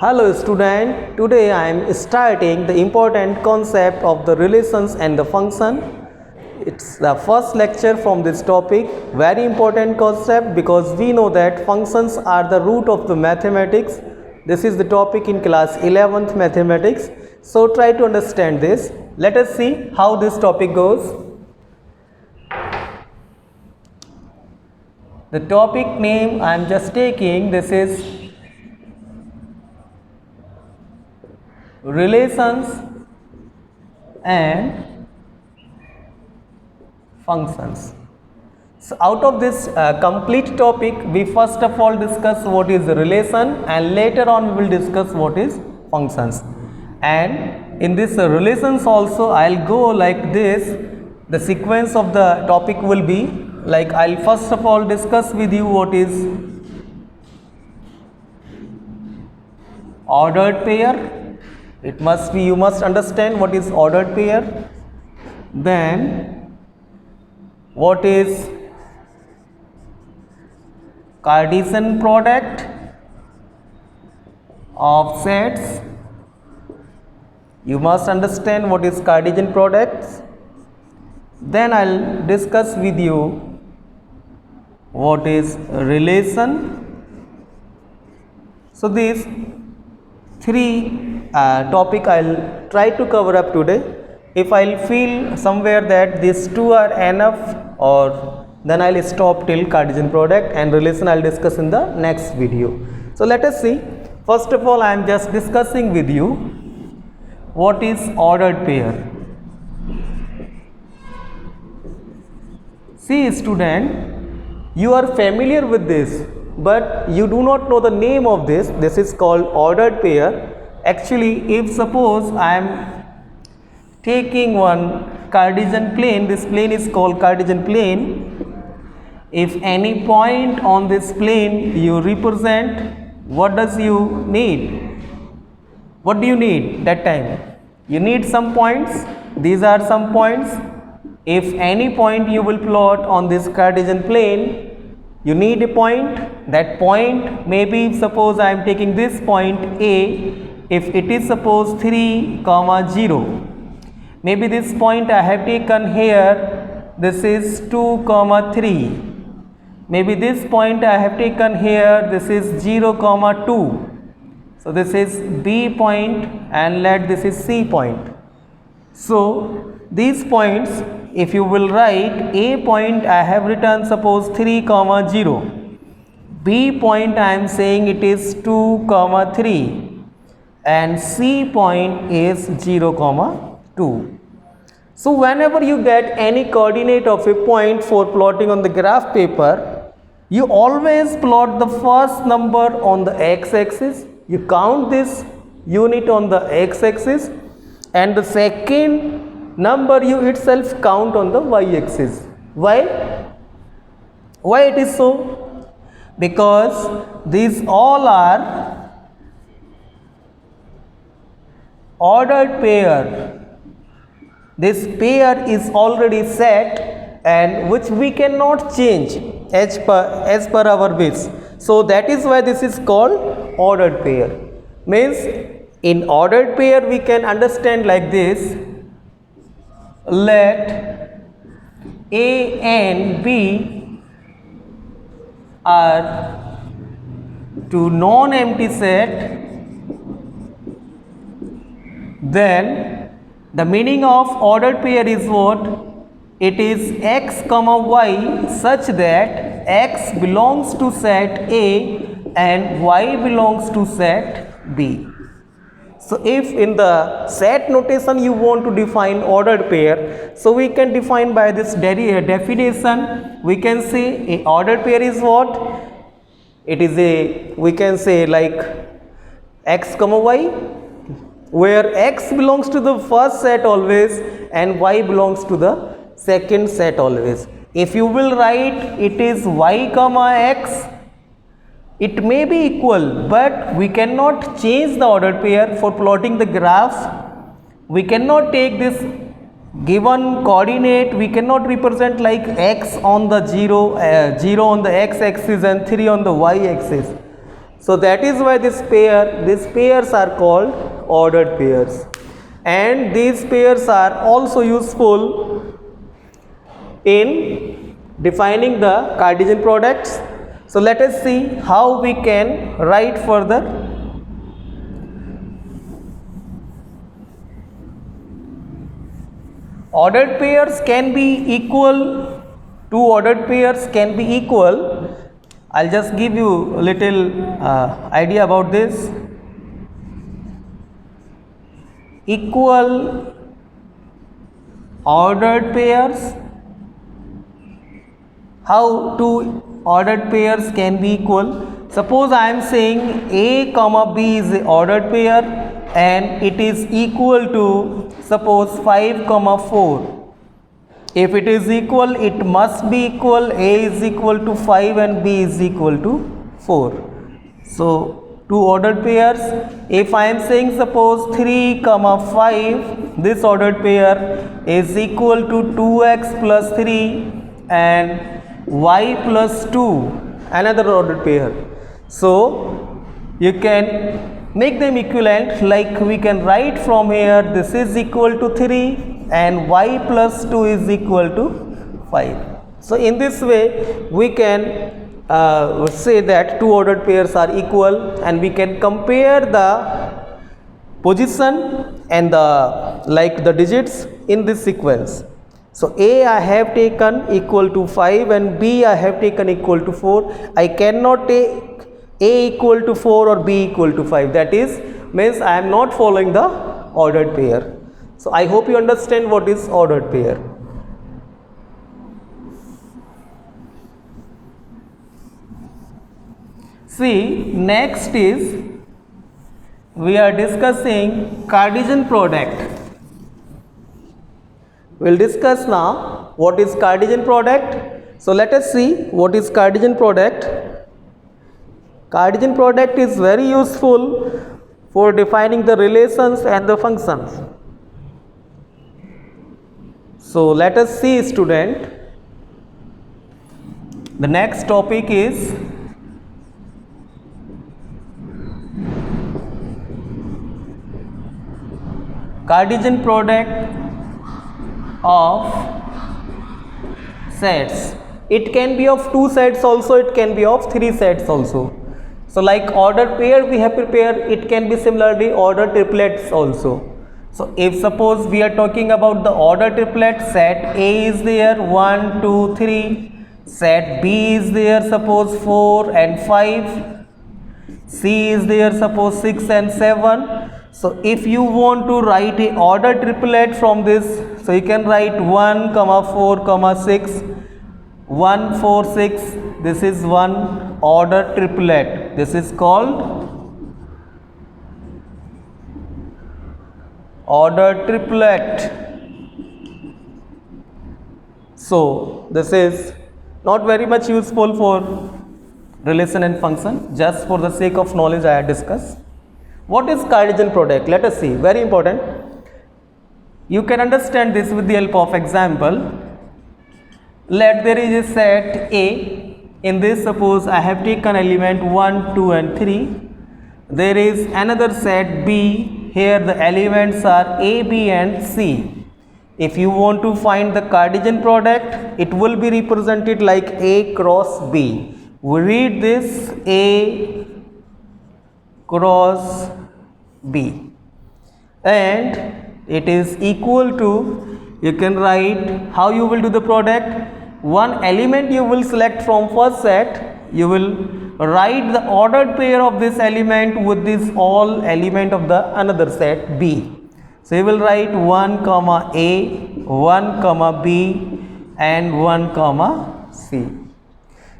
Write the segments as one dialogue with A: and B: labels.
A: Hello student, today I am starting the important concept of the relations and the function. It's the first lecture from this topic, very important concept because we know that functions are the root of the mathematics. This is the topic in class 11th mathematics. So try to understand this. Let us see how this topic goes. The topic name I am just taking, this is relations and functions. So out of this complete topic, we first of all discuss what is the relation and later on we will discuss what is functions. And in this relations also I'll go like this. The sequence of the topic will be like I'll first of all discuss with you what is ordered pair. It must be, you must understand what is ordered pair. Then what is Cartesian product of sets. You must understand what is Cartesian products. Then I'll discuss with you what is relation. So these three topic I'll try to cover up today. If I'll feel somewhere that these two are enough, or then I'll stop till Cartesian product, and relation I'll discuss in the next video. So let us see. First of all, I am just discussing with you what is ordered pair. See student, you are familiar with this, but you do not know the name of this. This is called ordered pair. Actually, if suppose I am taking one Cartesian plane, this plane is called Cartesian plane. If any point on this plane you represent, what does you need? What do you need that time? You need some points. These are some points. If any point you will plot on this Cartesian plane, you need a point. That point, maybe suppose I am taking this point A. If it is suppose 3, 0, maybe this point I have taken here, this is 2, 3. Maybe this point I have taken here, this is 0, 2. So this is B point and let this is C point. So these points, if you will write A point, I have written suppose 3, 0. B point I am saying it is 2, 3. And C point is 0, 2. So whenever you get any coordinate of a point for plotting on the graph paper, you always plot the first number on the x-axis. You count this unit on the x-axis, and the second number you itself count on the y-axis. Why? Why it is so? Because these all are ordered pair. This pair is already set and which we cannot change as per our wish. So that is why this is called ordered pair. Means in ordered pair we can understand like this. Let A and B are two non-empty set. Then the meaning of ordered pair is what? It is x, y such that x belongs to set A and y belongs to set B. So if in the set notation you want to define ordered pair, so we can define by this definition. We can say a ordered pair is what? It is a, we can say like x, y, where x belongs to the first set always and y belongs to the second set always. If you will write it is y, x, it may be equal, but we cannot change the ordered pair for plotting the graph. We cannot take this given coordinate, we cannot represent like x on the 0 on the x axis and 3 on the y axis. So that is why these pairs are called ordered pairs, and these pairs are also useful in defining the Cartesian products. So let us see how we can write further. Ordered pairs can be equal, two ordered pairs can be equal. I'll just give you a little idea about this. Equal ordered pairs. How two ordered pairs can be equal? Suppose I am saying A comma B is the ordered pair and it is equal to, suppose, 5 comma 4. If it is equal, it must be equal. A is equal to 5 and B is equal to 4. So two ordered pairs. If I am saying, suppose, 3 comma 5, this ordered pair is equal to 2x plus 3 and y plus 2, another ordered pair. So you can make them equivalent, like we can write from here, this is equal to 3 and y plus 2 is equal to 5. So in this way we can say that two ordered pairs are equal, and we can compare the position and the digits in this sequence. So A I have taken equal to 5 and B I have taken equal to 4. I cannot take A equal to 4 or B equal to 5. That means I am not following the ordered pair. So I hope you understand what is ordered pair. See, next is we are discussing Cartesian product. We will discuss now what is Cartesian product. So let us see what is Cartesian product. Cartesian product is very useful for defining the relations and the functions. So let us see, student. The next topic is Cartesian product of sets. It can be of two sets also, it can be of three sets also. So like ordered pair we have prepared, it can be similarly ordered triplets also. So if suppose we are talking about the ordered triplet, set A is there 1, 2, 3, set B is there suppose 4 and 5, C is there suppose 6 and 7. So if you want to write a ordered triplet from this, so you can write 1, 4, 6, 1, 4, 6. This is one ordered triplet. This is called ordered triplet. So this is not very much useful for relation and function. Just for the sake of knowledge I have discussed. What is Cartesian product? Let us see. Very important. You can understand this with the help of example. Let there is a set A. In this, suppose I have taken element 1, 2 and 3. There is another set B. Here the elements are A, B and C. If you want to find the Cartesian product, it will be represented like A cross B. We read this A cross B, and it is equal to, you can write how you will do the product. One element you will select from first set, you will write the ordered pair of this element with this all element of the another set B. So you will write 1 comma A, 1 comma B and 1 comma C.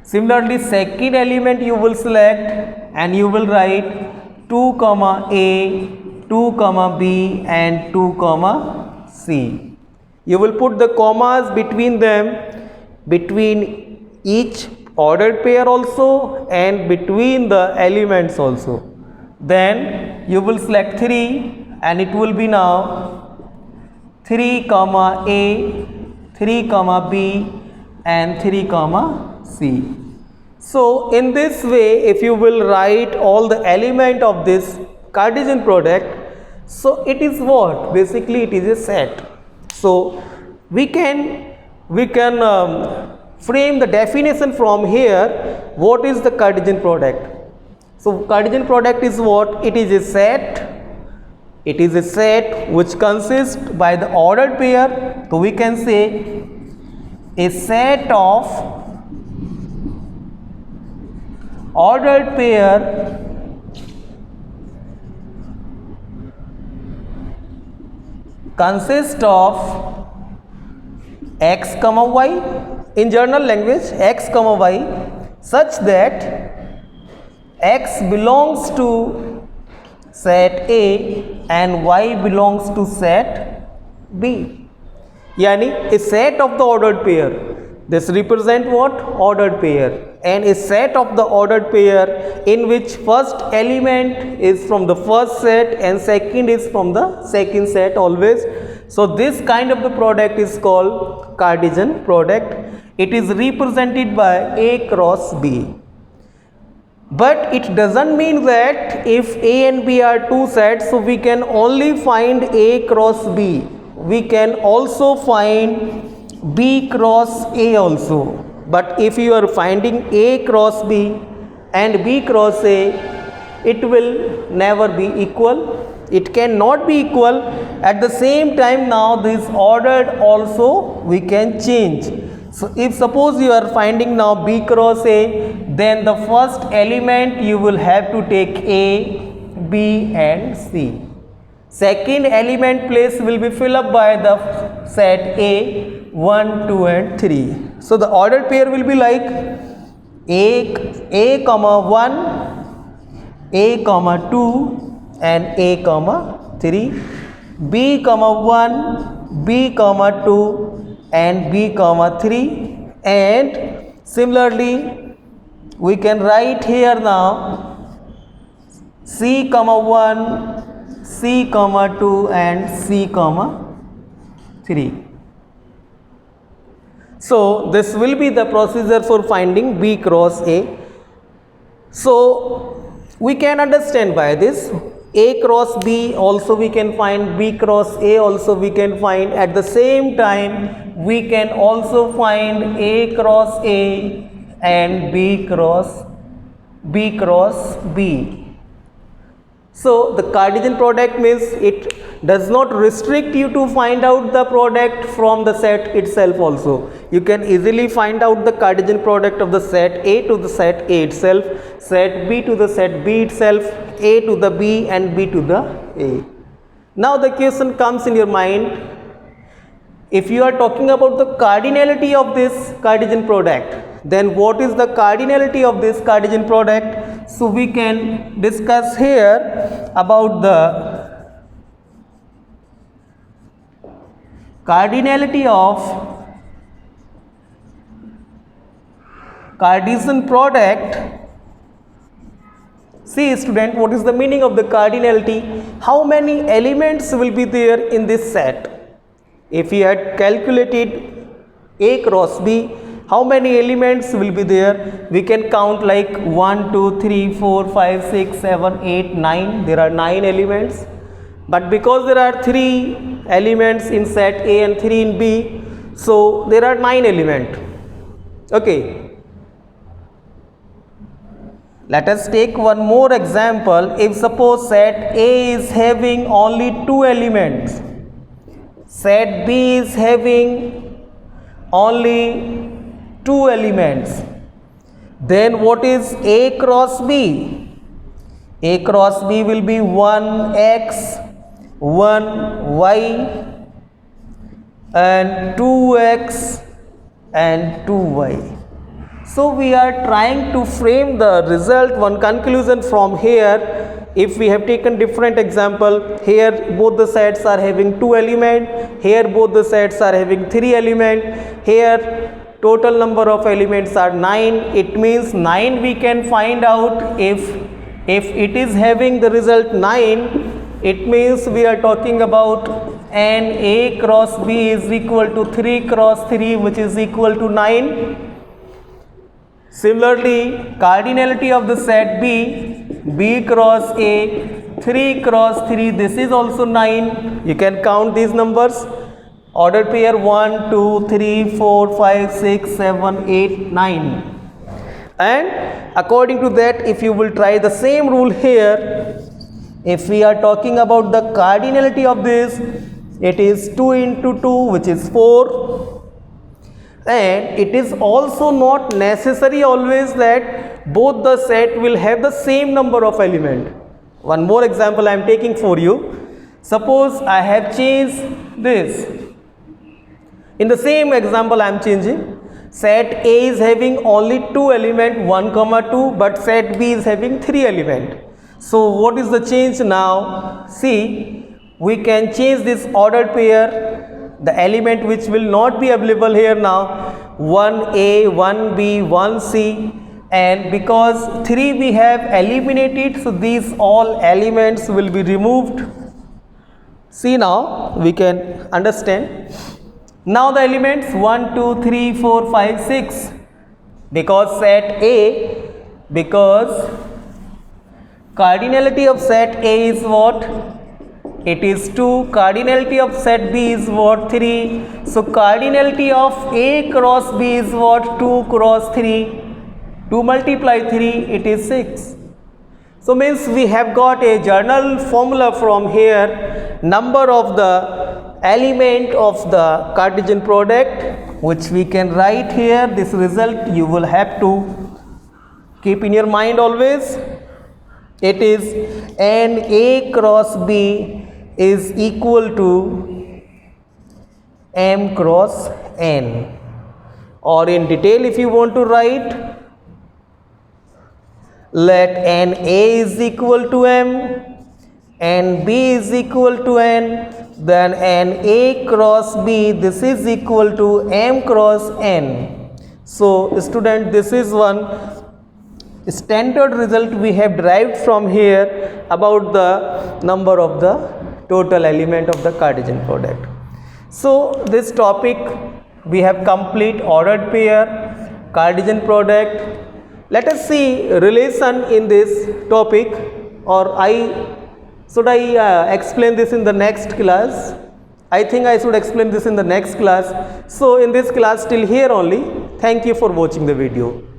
A: Similarly, second element you will select and you will write 2 comma A, 2 comma B and 2 comma C. You will put the commas between them, between each ordered pair also and between the elements also. Then you will select 3 and it will be now 3 comma A, 3 comma B and 3 comma C. So in this way, if you will write all the element of this Cartesian product, so it is what? Basically it is a set. So we can frame the definition from here. What is the Cartesian product? So Cartesian product is what? It is a set. It is a set which consists by the ordered pair. So we can say a set of ordered pair consists of x comma y, in general language x comma y, such that x belongs to set A and y belongs to set B. Yani a set of the ordered pair, this represent what? Ordered pair, and a set of the ordered pair in which first element is from the first set and second is from the second set always. So this kind of the product is called Cartesian product. It is represented by A cross B. But it doesn't mean that if A and B are two sets, so we can only find A cross B. We can also find B cross A also. But if you are finding A cross B and B cross A, it will never be equal. It cannot be equal. At the same time, now this ordered also we can change. So if suppose you are finding now B cross A, then the first element you will have to take A, B and C. Second element place will be filled up by the set A, 1, 2 and 3. So the ordered pair will be like A comma 1, A comma 2 and A comma 3, B comma 1, B comma 2 and B comma 3, and similarly we can write here now C comma 1, C comma 2 and C comma 3. So this will be the procedure for finding B cross A. So we can understand by this A cross B also we can find, B cross A also we can find. At the same time we can also find A cross A and B cross B. So the Cartesian product means it does not restrict you to find out the product from the set itself also. You can easily find out the Cartesian product of the set A to the set A itself, set B to the set B itself, A to the B and B to the A. Now the question comes in your mind, if you are talking about the cardinality of this Cartesian product, then what is the cardinality of this Cartesian product? So we can discuss here about the cardinality of Cartesian product. See student, what is the meaning of the cardinality? How many elements will be there in this set? If we had calculated A cross B, how many elements will be there? We can count like 1, 2, 3, 4, 5, 6, 7, 8, 9. There are 9 elements. But because there are 3 elements in set A and 3 in B, so there are 9 elements. Okay. Let us take one more example. If suppose set A is having only 2 elements, set B is having only 2 elements, then what is A cross B? A cross B will be 1x, 1y and 2x and 2y. So we are trying to frame the result, one conclusion from here. If we have taken different example, here both the sets are having 2 elements, here both the sets are having 3 elements, here total number of elements are 9. It means 9 we can find out. If it is having the result 9, it means we are talking about n A cross B is equal to 3 cross 3, which is equal to 9. Similarly, cardinality of the set B, B cross A, 3 cross 3, this is also 9. You can count these numbers. Ordered pair 1, 2, 3, 4, 5, 6, 7, 8, 9. And according to that, if you will try the same rule here, if we are talking about the cardinality of this, it is 2 into 2, which is 4. And it is also not necessary always that both the set will have the same number of element. One more example I am taking for you. Suppose I have changed this. In the same example I am changing. Set A is having only 2 element, 1 comma 2, but set B is having 3 element. So what is the change now? See, we can change this ordered pair. The element which will not be available here now, 1A, 1B, 1C, and because 3 we have eliminated, so these all elements will be removed. See, now we can understand. Now the elements 1, 2, 3, 4, 5, 6, because set A, because cardinality of set A is what? It is 2. Cardinality of set B is what? 3. So cardinality of A cross B is what? 2 cross 3. 2 multiply 3, it is 6. So means we have got a general formula from here. Number of the element of the Cartesian product, which we can write here. This result you will have to keep in your mind always. It is n A cross B is equal to m cross n, or in detail if you want to write, let n A is equal to m, n B is equal to n, then n A cross B, this is equal to m cross n. So student, this is one standard result we have derived from here about the number of the total element of the Cartesian product. So this topic we have complete ordered pair, Cartesian product. Let us see relation in this topic, or should I explain this in the next class? I think I should explain this in the next class. So in this class till here only. Thank you for watching the video.